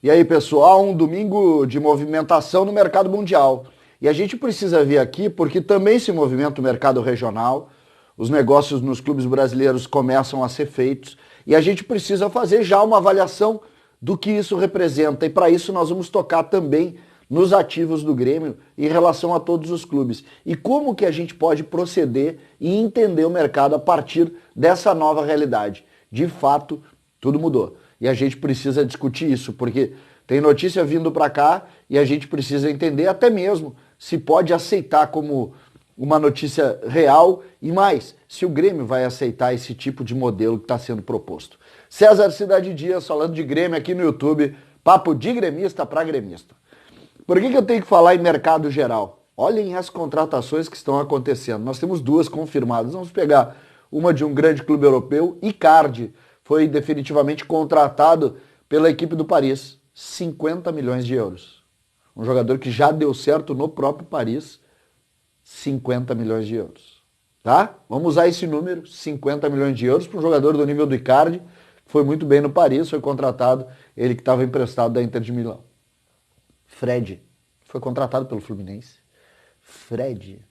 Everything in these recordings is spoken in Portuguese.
E aí, pessoal, um domingo de movimentação no mercado mundial. E a gente precisa vir aqui porque também se movimenta o mercado regional, os negócios nos clubes brasileiros começam a ser feitos e a gente precisa fazer já uma avaliação do que isso representa. E para isso nós vamos tocar também nos ativos do Grêmio em relação a todos os clubes. E como que a gente pode proceder e entender o mercado a partir dessa nova realidade. De fato, tudo mudou. E a gente precisa discutir isso, porque tem notícia vindo para cá e a gente precisa entender até mesmo se pode aceitar como uma notícia real e mais, se o Grêmio vai aceitar esse tipo de modelo que está sendo proposto. César Cidade Dias falando de Grêmio aqui no YouTube, papo de gremista para gremista. Por que eu tenho que falar em mercado geral? Olhem as contratações que estão acontecendo. Nós temos duas confirmadas. Vamos pegar uma de um grande clube europeu, Icardi, foi definitivamente contratado pela equipe do Paris, 50 milhões de euros. Um jogador que já deu certo no próprio Paris, 50 milhões de euros. Tá? Vamos usar esse número, 50 milhões de euros, para um jogador do nível do Icardi, que foi muito bem no Paris, foi contratado, ele que estava emprestado da Inter de Milão. Fred, foi contratado pelo Fluminense. Fred.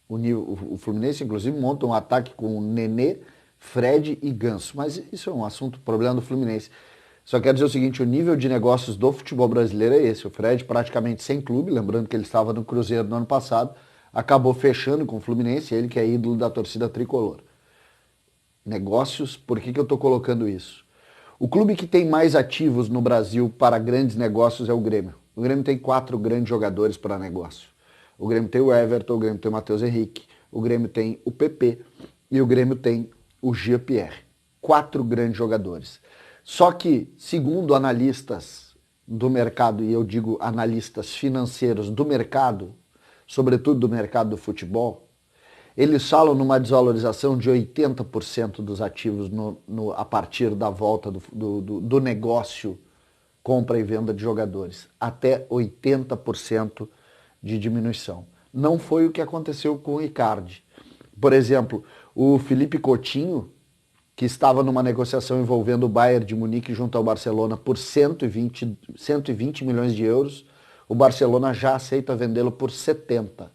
O Fluminense, inclusive, monta um ataque com o Nenê, Fred e Ganso. Mas isso é um assunto, problema do Fluminense. Só quero dizer o seguinte, o nível de negócios do futebol brasileiro é esse. O Fred praticamente sem clube, lembrando que ele estava no Cruzeiro no ano passado, acabou fechando com o Fluminense, ele que é ídolo da torcida tricolor. Negócios, por que eu estou colocando isso? O clube que tem mais ativos no Brasil para grandes negócios é o Grêmio. O Grêmio tem 4 grandes jogadores para negócio. O Grêmio tem o Everton, o Grêmio tem o Matheus Henrique, o Grêmio tem o PP e o Grêmio tem o Jean-Pierre. 4 grandes jogadores. Só que, segundo analistas do mercado, e eu digo analistas financeiros do mercado, sobretudo do mercado do futebol, eles falam numa desvalorização de 80% dos ativos a partir da volta do negócio compra e venda de jogadores. Até 80% de diminuição. Não foi o que aconteceu com o Icardi. Por exemplo, o Felipe Coutinho, que estava numa negociação envolvendo o Bayern de Munique junto ao Barcelona por 120 milhões de euros, o Barcelona já aceita vendê-lo por 70.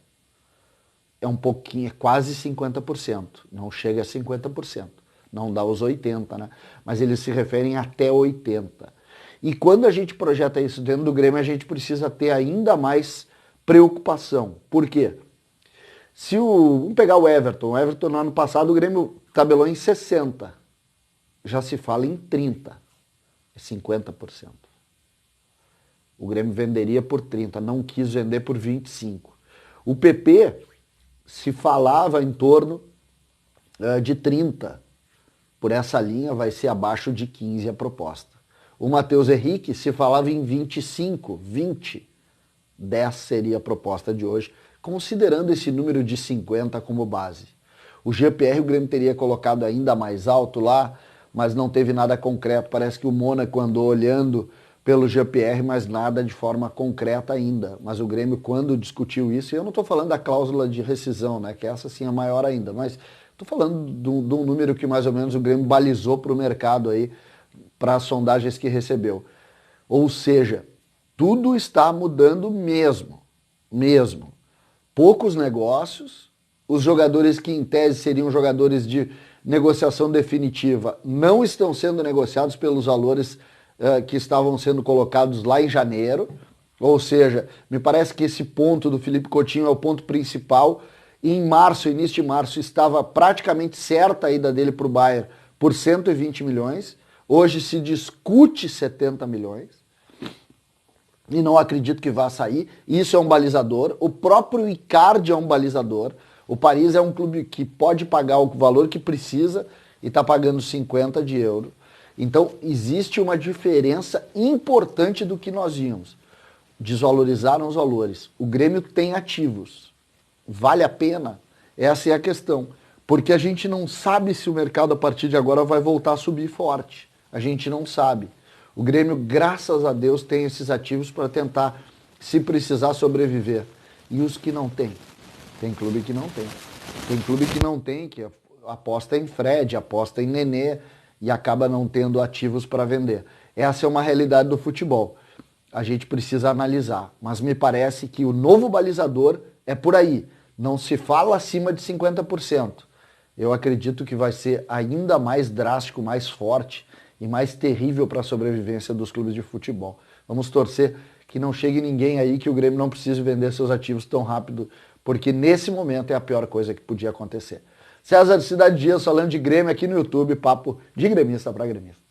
É um pouquinho, é quase 50%, não chega a 50%, não dá os 80%, né? Mas eles se referem até 80%. E quando a gente projeta isso dentro do Grêmio, a gente precisa ter ainda mais preocupação. Por quê? Vamos pegar o Everton no ano passado o Grêmio tabelou em 60%, já se fala em 30%, é 50%. O Grêmio venderia por 30%, não quis vender por 25%. O PP se falava em torno de 30%, por essa linha vai ser abaixo de 15% a proposta. O Matheus Henrique se falava em 25%, 20%, 10% seria a proposta de hoje, considerando esse número de 50 como base. O GPR o Grêmio teria colocado ainda mais alto lá, mas não teve nada concreto. Parece que o Mônaco andou olhando pelo GPR, mas nada de forma concreta ainda. Mas o Grêmio, quando discutiu isso, e eu não estou falando da cláusula de rescisão, né, que essa sim é maior ainda, mas estou falando de um número que mais ou menos o Grêmio balizou para o mercado aí, para as sondagens que recebeu. Ou seja, tudo está mudando mesmo. Poucos negócios, os jogadores que em tese seriam jogadores de negociação definitiva não estão sendo negociados pelos valores que estavam sendo colocados lá em janeiro, ou seja, me parece que esse ponto do Felipe Coutinho é o ponto principal. Em março, início de março, estava praticamente certa a ida dele para o Bayern por 120 milhões, hoje se discute 70 milhões, e não acredito que vá sair. Isso é um balizador. O próprio Icardi é um balizador. O Paris é um clube que pode pagar o valor que precisa e está pagando 50 de euro. Então, existe uma diferença importante do que nós vimos. Desvalorizaram os valores. O Grêmio tem ativos. Vale a pena? Essa é a questão. Porque a gente não sabe se o mercado a partir de agora vai voltar a subir forte. A gente não sabe. O Grêmio, graças a Deus, tem esses ativos para tentar, se precisar, sobreviver. E os que não tem? Tem clube que não tem. Tem clube que não tem, que aposta em Fred, aposta em Nenê e acaba não tendo ativos para vender. Essa é uma realidade do futebol. A gente precisa analisar. Mas me parece que o novo balizador é por aí. Não se fala acima de 50%. Eu acredito que vai ser ainda mais drástico, mais forte e mais terrível para a sobrevivência dos clubes de futebol. Vamos torcer que não chegue ninguém aí, que o Grêmio não precise vender seus ativos tão rápido, porque nesse momento é a pior coisa que podia acontecer. César Cidade Dias falando de Grêmio aqui no YouTube, papo de gremista para gremista.